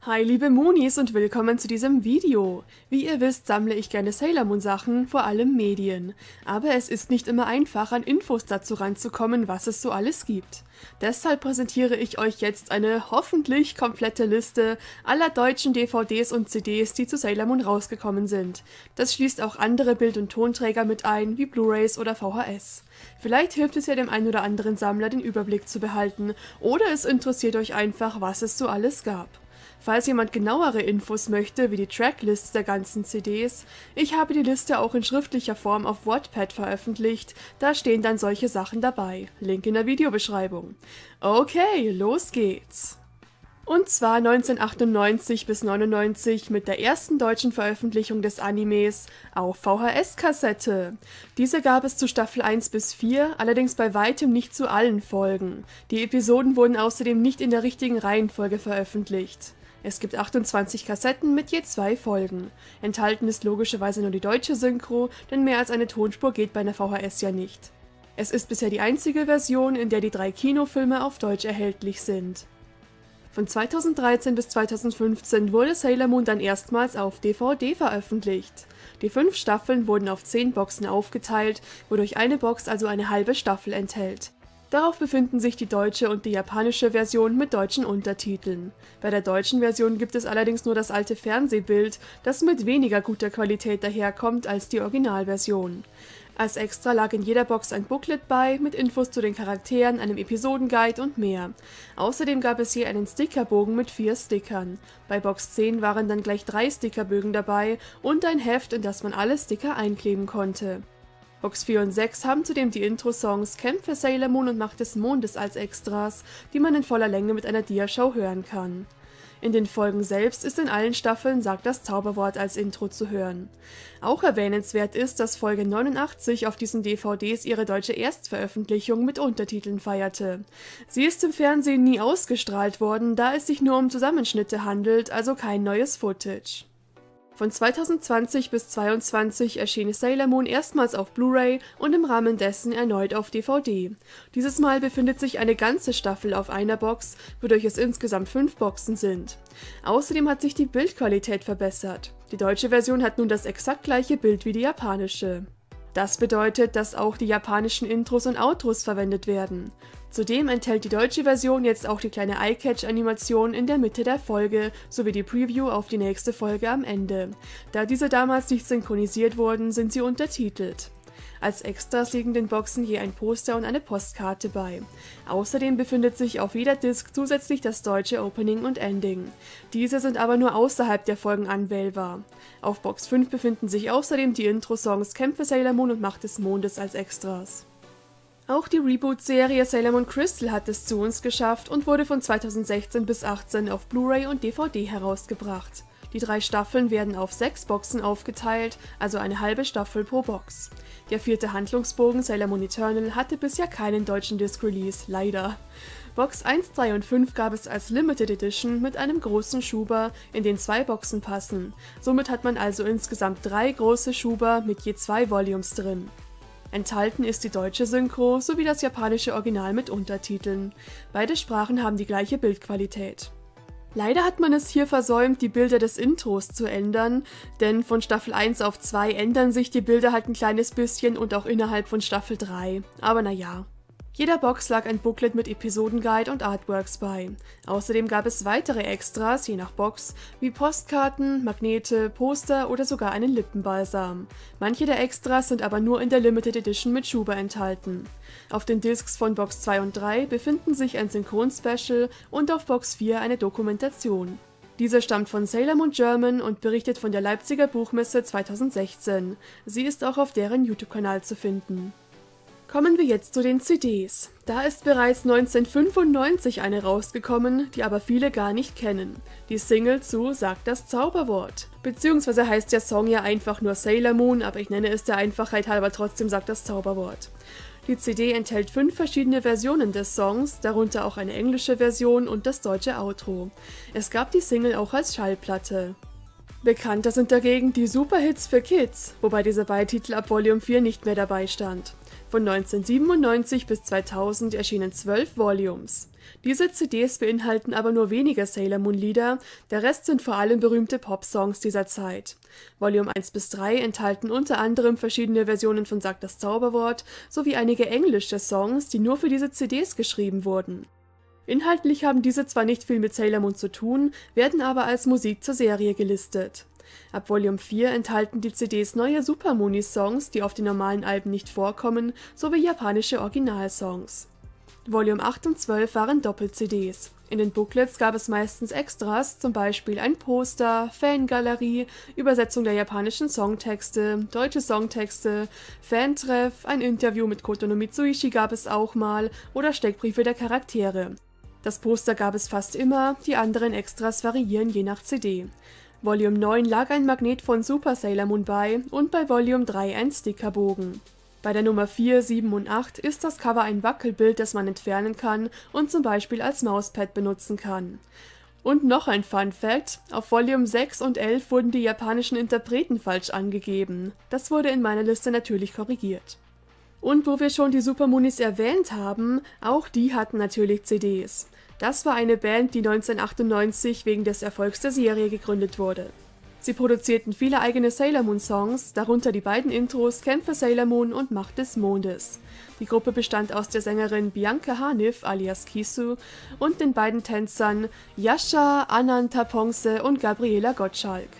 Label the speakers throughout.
Speaker 1: Hi liebe Moonies und willkommen zu diesem Video. Wie ihr wisst, sammle ich gerne Sailor Moon Sachen, vor allem Medien. Aber es ist nicht immer einfach, an Infos dazu ranzukommen, was es so alles gibt. Deshalb präsentiere ich euch jetzt eine hoffentlich komplette Liste aller deutschen DVDs und CDs, die zu Sailor Moon rausgekommen sind. Das schließt auch andere Bild- und Tonträger mit ein, wie Blu-rays oder VHS. Vielleicht hilft es ja dem einen oder anderen Sammler, den Überblick zu behalten, oder es interessiert euch einfach, was es so alles gab. Falls jemand genauere Infos möchte, wie die Tracklists der ganzen CDs, ich habe die Liste auch in schriftlicher Form auf Wattpad veröffentlicht, da stehen dann solche Sachen dabei. Link in der Videobeschreibung. Okay, los geht's! Und zwar 1998 bis 99 mit der ersten deutschen Veröffentlichung des Animes auf VHS-Kassette. Diese gab es zu Staffel 1 bis 4, allerdings bei weitem nicht zu allen Folgen. Die Episoden wurden außerdem nicht in der richtigen Reihenfolge veröffentlicht. Es gibt 28 Kassetten mit je 2 Folgen. Enthalten ist logischerweise nur die deutsche Synchro, denn mehr als eine Tonspur geht bei einer VHS ja nicht. Es ist bisher die einzige Version, in der die 3 Kinofilme auf Deutsch erhältlich sind. Von 2013 bis 2015 wurde Sailor Moon dann erstmals auf DVD veröffentlicht. Die 5 Staffeln wurden auf 10 Boxen aufgeteilt, wodurch eine Box also eine halbe Staffel enthält. Darauf befinden sich die deutsche und die japanische Version mit deutschen Untertiteln. Bei der deutschen Version gibt es allerdings nur das alte Fernsehbild, das mit weniger guter Qualität daherkommt als die Originalversion. Als Extra lag in jeder Box ein Booklet bei, mit Infos zu den Charakteren, einem Episodenguide und mehr. Außerdem gab es je einen Stickerbogen mit 4 Stickern. Bei Box 10 waren dann gleich 3 Stickerbögen dabei und ein Heft, in das man alle Sticker einkleben konnte. Box 4 und 6 haben zudem die Intro-Songs Kämpfe Sailor Moon und Macht des Mondes als Extras, die man in voller Länge mit einer Diashow hören kann. In den Folgen selbst ist in allen Staffeln Sagt das Zauberwort als Intro zu hören. Auch erwähnenswert ist, dass Folge 89 auf diesen DVDs ihre deutsche Erstveröffentlichung mit Untertiteln feierte. Sie ist im Fernsehen nie ausgestrahlt worden, da es sich nur um Zusammenschnitte handelt, also kein neues Footage. Von 2020 bis 2022 erschien Sailor Moon erstmals auf Blu-ray und im Rahmen dessen erneut auf DVD. Dieses Mal befindet sich eine ganze Staffel auf einer Box, wodurch es insgesamt 5 Boxen sind. Außerdem hat sich die Bildqualität verbessert. Die deutsche Version hat nun das exakt gleiche Bild wie die japanische. Das bedeutet, dass auch die japanischen Intros und Outros verwendet werden. Zudem enthält die deutsche Version jetzt auch die kleine Eye-Catch-Animation in der Mitte der Folge sowie die Preview auf die nächste Folge am Ende. Da diese damals nicht synchronisiert wurden, sind sie untertitelt. Als Extras liegen den Boxen je ein Poster und eine Postkarte bei. Außerdem befindet sich auf jeder Disc zusätzlich das deutsche Opening und Ending. Diese sind aber nur außerhalb der Folgen anwählbar. Auf Box 5 befinden sich außerdem die Intro-Songs Kämpfe Sailor Moon und Macht des Mondes als Extras. Auch die Reboot-Serie Sailor Moon Crystal hat es zu uns geschafft und wurde von 2016 bis 2018 auf Blu-ray und DVD herausgebracht. Die 3 Staffeln werden auf 6 Boxen aufgeteilt, also eine halbe Staffel pro Box. Der 4. Handlungsbogen Sailor Moon Eternal hatte bisher keinen deutschen Disc-Release, leider. Box 1, 3 und 5 gab es als Limited Edition mit einem großen Schuber, in den 2 Boxen passen. Somit hat man also insgesamt 3 große Schuber mit je 2 Volumes drin. Enthalten ist die deutsche Synchro sowie das japanische Original mit Untertiteln. Beide Sprachen haben die gleiche Bildqualität. Leider hat man es hier versäumt, die Bilder des Intros zu ändern, denn von Staffel 1 auf 2 ändern sich die Bilder halt ein kleines bisschen und auch innerhalb von Staffel 3. Aber naja. Jeder Box lag ein Booklet mit Episodenguide und Artworks bei. Außerdem gab es weitere Extras, je nach Box, wie Postkarten, Magnete, Poster oder sogar einen Lippenbalsam. Manche der Extras sind aber nur in der Limited Edition mit Schuber enthalten. Auf den Discs von Box 2 und 3 befinden sich ein Synchron-Special und auf Box 4 eine Dokumentation. Diese stammt von Sailor Moon German und berichtet von der Leipziger Buchmesse 2016. Sie ist auch auf deren YouTube-Kanal zu finden. Kommen wir jetzt zu den CDs. Da ist bereits 1995 eine rausgekommen, die aber viele gar nicht kennen. Die Single zu Sagt das Zauberwort. Beziehungsweise heißt der Song ja einfach nur Sailor Moon, aber ich nenne es der Einfachheit halber trotzdem Sagt das Zauberwort. Die CD enthält 5 verschiedene Versionen des Songs, darunter auch eine englische Version und das deutsche Outro. Es gab die Single auch als Schallplatte. Bekannter sind dagegen die Superhits für Kids, wobei dieser Beititel ab Volume 4 nicht mehr dabei stand. Von 1997 bis 2000 erschienen 12 Volumes. Diese CDs beinhalten aber nur wenige Sailor Moon Lieder, der Rest sind vor allem berühmte Pop-Songs dieser Zeit. Volume 1 bis 3 enthalten unter anderem verschiedene Versionen von Sag das Zauberwort sowie einige englische Songs, die nur für diese CDs geschrieben wurden. Inhaltlich haben diese zwar nicht viel mit Sailor Moon zu tun, werden aber als Musik zur Serie gelistet. Ab Volume 4 enthalten die CDs neue Super Moonies-Songs, die auf den normalen Alben nicht vorkommen, sowie japanische Originalsongs. Volume 8 und 12 waren Doppel-CDs. In den Booklets gab es meistens Extras, zum Beispiel ein Poster, Fangalerie, Übersetzung der japanischen Songtexte, deutsche Songtexte, Fantreff, ein Interview mit Kotono Mitsuishi gab es auch mal oder Steckbriefe der Charaktere. Das Poster gab es fast immer, die anderen Extras variieren je nach CD. Volume 9 lag ein Magnet von Super Sailor Moon bei und bei Volume 3 ein Stickerbogen. Bei der Nummer 4, 7 und 8 ist das Cover ein Wackelbild, das man entfernen kann und zum Beispiel als Mauspad benutzen kann. Und noch ein Fun Fact: Auf Volume 6 und 11 wurden die japanischen Interpreten falsch angegeben. Das wurde in meiner Liste natürlich korrigiert. Und wo wir schon die Super Moonies erwähnt haben, auch die hatten natürlich CDs. Das war eine Band, die 1998 wegen des Erfolgs der Serie gegründet wurde. Sie produzierten viele eigene Sailor Moon Songs, darunter die beiden Intros Kämpfe Sailor Moon und Macht des Mondes. Die Gruppe bestand aus der Sängerin Bianca Hanif alias Kisu und den beiden Tänzern Yasha, Ananta Ponce und Gabriela Gottschalk.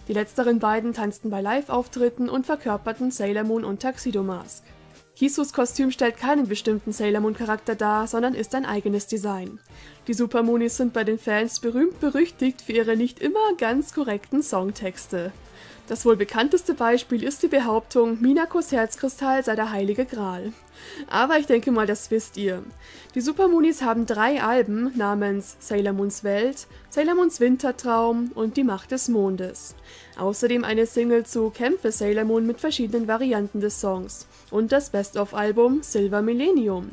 Speaker 1: Die letzteren beiden tanzten bei Live-Auftritten und verkörperten Sailor Moon und Tuxedo Mask. Kisus Kostüm stellt keinen bestimmten Sailor Moon Charakter dar, sondern ist ein eigenes Design. Die Super Moonies sind bei den Fans berühmt-berüchtigt für ihre nicht immer ganz korrekten Songtexte. Das wohl bekannteste Beispiel ist die Behauptung, Minakos Herzkristall sei der heilige Gral. Aber ich denke mal, das wisst ihr. Die Super Moonies haben 3 Alben namens Sailor Moons Welt, Sailor Moons Wintertraum und Die Macht des Mondes. Außerdem eine Single zu Kämpfe Sailor Moon mit verschiedenen Varianten des Songs und das Best-of-Album Silver Millennium.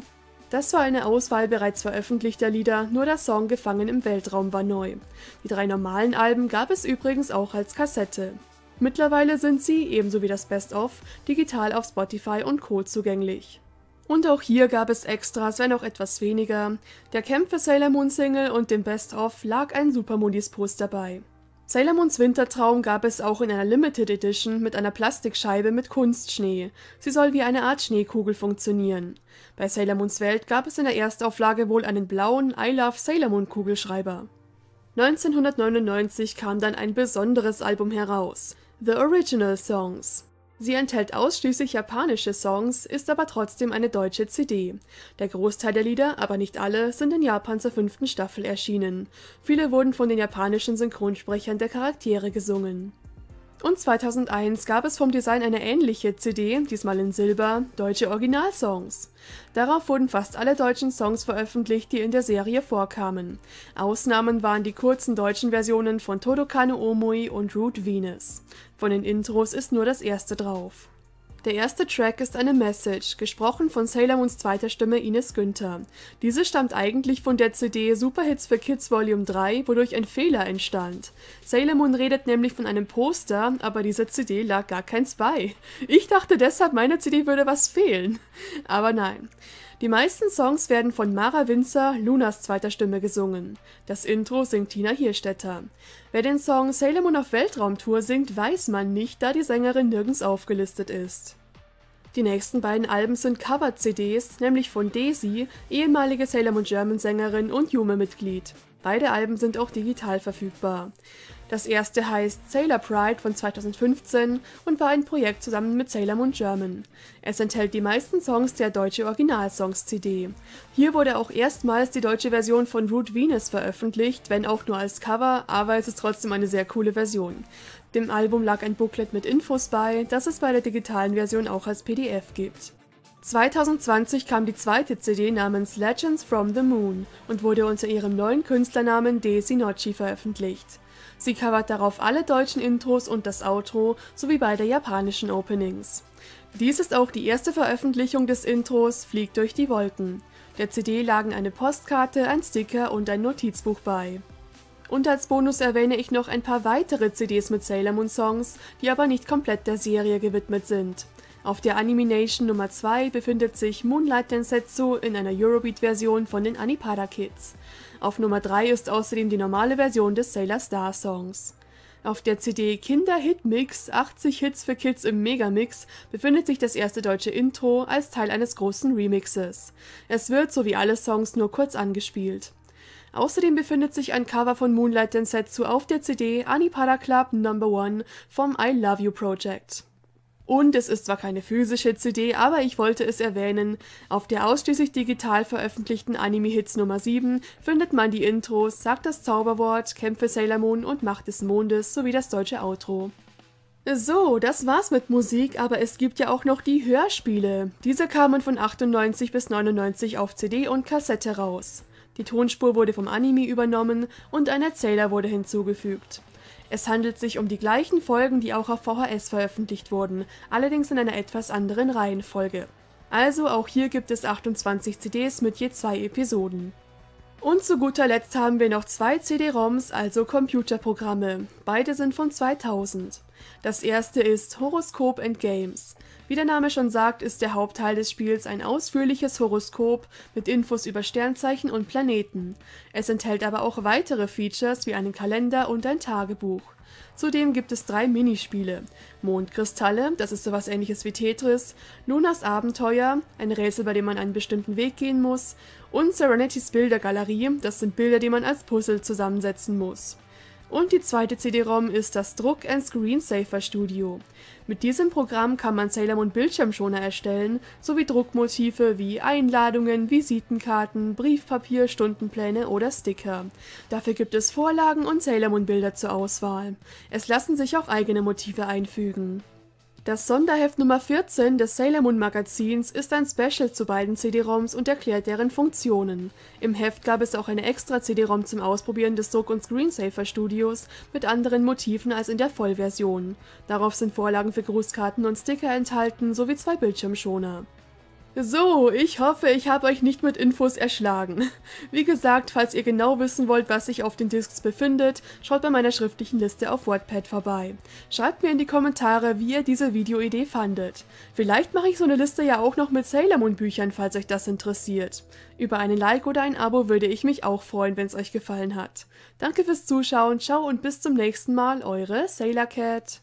Speaker 1: Das war eine Auswahl bereits veröffentlichter Lieder, nur der Song Gefangen im Weltraum war neu. Die 3 normalen Alben gab es übrigens auch als Kassette. Mittlerweile sind sie, ebenso wie das Best-of, digital auf Spotify und Co. zugänglich. Und auch hier gab es Extras, wenn auch etwas weniger. Der Kämpfe Sailor Moon Single und dem Best-of lag ein Super Moonies Poster bei. Sailor Moons Wintertraum gab es auch in einer Limited Edition mit einer Plastikscheibe mit Kunstschnee. Sie soll wie eine Art Schneekugel funktionieren. Bei Sailor Moons Welt gab es in der Erstauflage wohl einen blauen I Love Sailor Moon Kugelschreiber. 1999 kam dann ein besonderes Album heraus, The Original Songs. Sie enthält ausschließlich japanische Songs, ist aber trotzdem eine deutsche CD. Der Großteil der Lieder, aber nicht alle, sind in Japan zur 5. Staffel erschienen. Viele wurden von den japanischen Synchronsprechern der Charaktere gesungen. Und 2001 gab es vom Design eine ähnliche CD, diesmal in Silber, deutsche Originalsongs. Darauf wurden fast alle deutschen Songs veröffentlicht, die in der Serie vorkamen. Ausnahmen waren die kurzen deutschen Versionen von Todokano Omui und Root Venus. Von den Intros ist nur das erste drauf. Der erste Track ist eine Message, gesprochen von Sailor Moons zweiter Stimme Ines Günther. Diese stammt eigentlich von der CD Superhits für Kids Volume 3, wodurch ein Fehler entstand. Sailor Moon redet nämlich von einem Poster, aber dieser CD lag gar keins bei. Ich dachte deshalb, meiner CD würde was fehlen. Aber nein. Die meisten Songs werden von Mara Winzer, Lunas zweiter Stimme, gesungen. Das Intro singt Tina Hierstetter. Wer den Song Sailor Moon auf Weltraumtour singt, weiß man nicht, da die Sängerin nirgends aufgelistet ist. Die nächsten beiden Alben sind Cover-CDs, nämlich von Daisy, ehemalige Sailor Moon German Sängerin und Yume-Mitglied. Beide Alben sind auch digital verfügbar. Das erste heißt Sailor Pride von 2015 und war ein Projekt zusammen mit Sailor Moon German. Es enthält die meisten Songs der deutsche Originalsongs-CD. Hier wurde auch erstmals die deutsche Version von Root Venus veröffentlicht, wenn auch nur als Cover, aber es ist trotzdem eine sehr coole Version. Dem Album lag ein Booklet mit Infos bei, das es bei der digitalen Version auch als PDF gibt. 2020 kam die zweite CD namens Legends from the Moon und wurde unter ihrem neuen Künstlernamen Daisy Nocchi veröffentlicht. Sie covert darauf alle deutschen Intros und das Outro sowie beide japanischen Openings. Dies ist auch die erste Veröffentlichung des Intros Fliegt durch die Wolken. Der CD lagen eine Postkarte, ein Sticker und ein Notizbuch bei. Und als Bonus erwähne ich noch ein paar weitere CDs mit Sailor Moon Songs, die aber nicht komplett der Serie gewidmet sind. Auf der Animation Nummer 2 befindet sich Moonlight Densetsu in einer Eurobeat-Version von den Anipada Kids. Auf Nummer 3 ist außerdem die normale Version des Sailor Star Songs. Auf der CD Kinder Hit Mix 80 Hits für Kids im Megamix befindet sich das erste deutsche Intro als Teil eines großen Remixes. Es wird, so wie alle Songs, nur kurz angespielt. Außerdem befindet sich ein Cover von Moonlight Densetsu auf der CD Anipada Club No. 1 vom I Love You Project. Und es ist zwar keine physische CD, aber ich wollte es erwähnen, auf der ausschließlich digital veröffentlichten Anime-Hits Nummer 7 findet man die Intros Sagt das Zauberwort, Kämpfe Sailor Moon und Macht des Mondes sowie das deutsche Outro. So, das war's mit Musik, aber es gibt ja auch noch die Hörspiele. Diese kamen von 98 bis 99 auf CD und Kassette raus. Die Tonspur wurde vom Anime übernommen und ein Erzähler wurde hinzugefügt. Es handelt sich um die gleichen Folgen, die auch auf VHS veröffentlicht wurden, allerdings in einer etwas anderen Reihenfolge. Also auch hier gibt es 28 CDs mit je 2 Episoden. Und zu guter Letzt haben wir noch 2 CD-ROMs, also Computerprogramme. Beide sind von 2000. Das erste ist Horoskop & Games. Wie der Name schon sagt, ist der Hauptteil des Spiels ein ausführliches Horoskop mit Infos über Sternzeichen und Planeten. Es enthält aber auch weitere Features wie einen Kalender und ein Tagebuch. Zudem gibt es 3 Minispiele: Mondkristalle, das ist sowas ähnliches wie Tetris, Lunas Abenteuer, ein Rätsel, bei dem man einen bestimmten Weg gehen muss, und Serenitys Bildergalerie, das sind Bilder, die man als Puzzle zusammensetzen muss. Und die zweite CD-ROM ist das Druck & Screensaver Studio. Mit diesem Programm kann man Sailor Moon Bildschirmschoner erstellen, sowie Druckmotive wie Einladungen, Visitenkarten, Briefpapier, Stundenpläne oder Sticker. Dafür gibt es Vorlagen und Sailor Moon Bilder zur Auswahl. Es lassen sich auch eigene Motive einfügen. Das Sonderheft Nummer 14 des Sailor Moon Magazins ist ein Special zu beiden CD-ROMs und erklärt deren Funktionen. Im Heft gab es auch eine extra CD-ROM zum Ausprobieren des Druck- und Screensaver Studios mit anderen Motiven als in der Vollversion. Darauf sind Vorlagen für Grußkarten und Sticker enthalten, sowie 2 Bildschirmschoner. So, ich hoffe, ich habe euch nicht mit Infos erschlagen. Wie gesagt, falls ihr genau wissen wollt, was sich auf den Discs befindet, schaut bei meiner schriftlichen Liste auf Wattpad vorbei. Schreibt mir in die Kommentare, wie ihr diese Videoidee fandet. Vielleicht mache ich so eine Liste ja auch noch mit Sailor Moon Büchern, falls euch das interessiert. Über einen Like oder ein Abo würde ich mich auch freuen, wenn es euch gefallen hat. Danke fürs Zuschauen, ciao und bis zum nächsten Mal, eure Sailor Cat.